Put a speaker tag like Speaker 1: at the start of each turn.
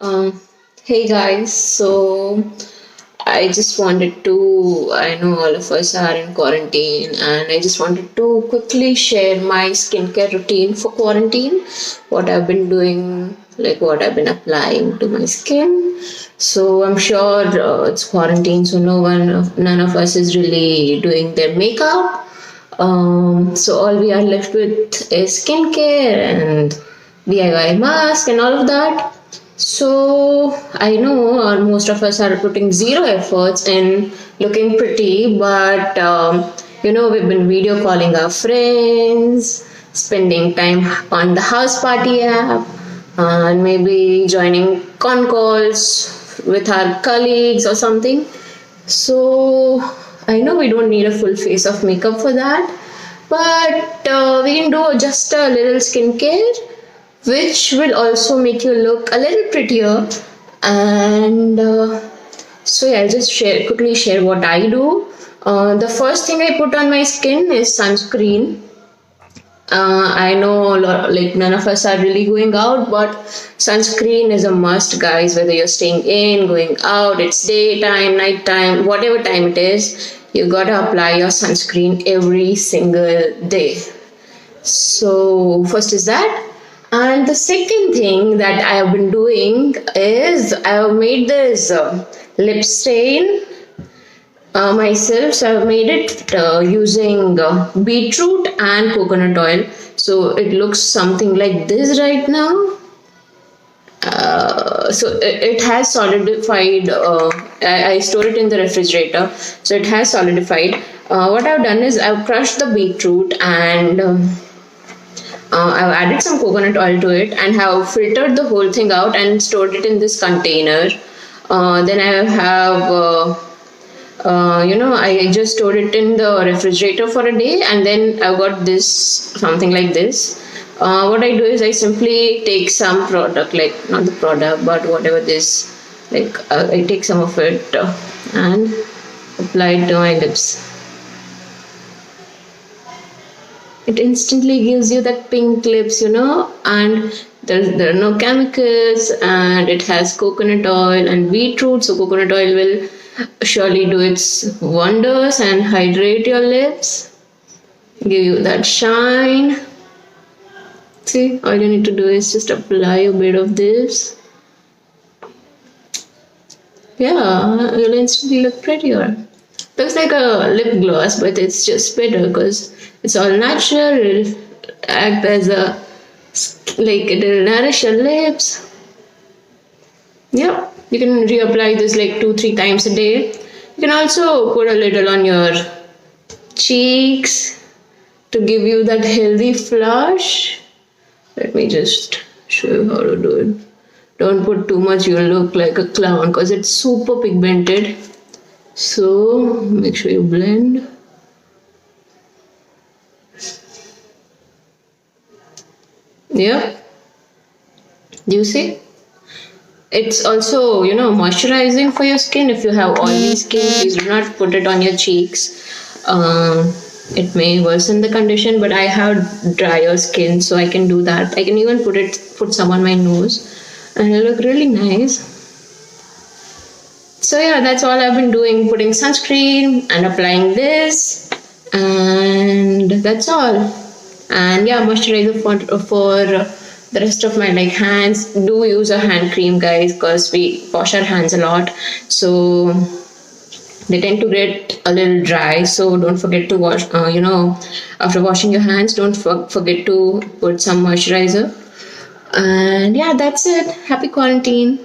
Speaker 1: Um, hey guys, so I just wanted to, I know all of us are in quarantine, and I just wanted to quickly share my skincare routine for quarantine, what I've been doing, like what I've been applying to my skin. So I'm sure it's quarantine, so none of us is really doing their makeup. So all we are left with is skincare and DIY mask and all of that. So I know most of us are putting zero efforts in looking pretty, but we've been video calling our friends, spending time on the house party app, and maybe joining con calls with our colleagues or something. So I know we don't need a full face of makeup for that, but we can do just a little skincare, which will also make you look a little prettier. And so yeah, I'll just quickly share what I do. The first thing I put on my skin is sunscreen. I know like none of us are really going out, but sunscreen is a must, guys. Whether you're staying in, going out, it's daytime, nighttime, whatever time it is, you gotta apply your sunscreen every single day. So first is that. And the second thing that I have been doing is I have made this lip stain myself. So I've made it using beetroot and coconut oil. So it looks something like this right now. So it has solidified. I store it in the refrigerator, so it has solidified. What I've done is I've crushed the beetroot and I've added some coconut oil to it and have filtered the whole thing out and stored it in this container. Then I have, I just stored it in the refrigerator for a day, and then I've got this something like this. What I do is I simply take some product, like not the product, but whatever this, like I take some of it and apply it to my lips. It instantly gives you that pink lips, and there are no chemicals, and it has coconut oil and beetroot, so coconut oil will surely do its wonders and hydrate your lips, give you that shine. See, all you need to do is just apply a bit of this. Yeah, you'll instantly look prettier. Looks like a lip gloss, but it's just better because it's all natural. It'll act as it'll nourish your lips. Yeah, you can reapply this like 2-3 times a day. You can also put a little on your cheeks to give you that healthy flush. Let me just show you how to do it. Don't put too much, you'll look like a clown because it's super pigmented. So make sure you blend. Yeah, do you see? It's also, moisturizing for your skin. If you have oily skin, please do not put it on your cheeks. It may worsen the condition, but I have drier skin, so I can do that. I can even put some on my nose, and it'll look really nice. So yeah, that's all I've been doing, putting sunscreen and applying this, and that's all. And yeah, moisturizer for the rest of my hands. Do use a hand cream, guys, because we wash our hands a lot, so they tend to get a little dry. So don't forget to wash, after washing your hands, don't forget to put some moisturizer. And yeah, that's it. Happy quarantine.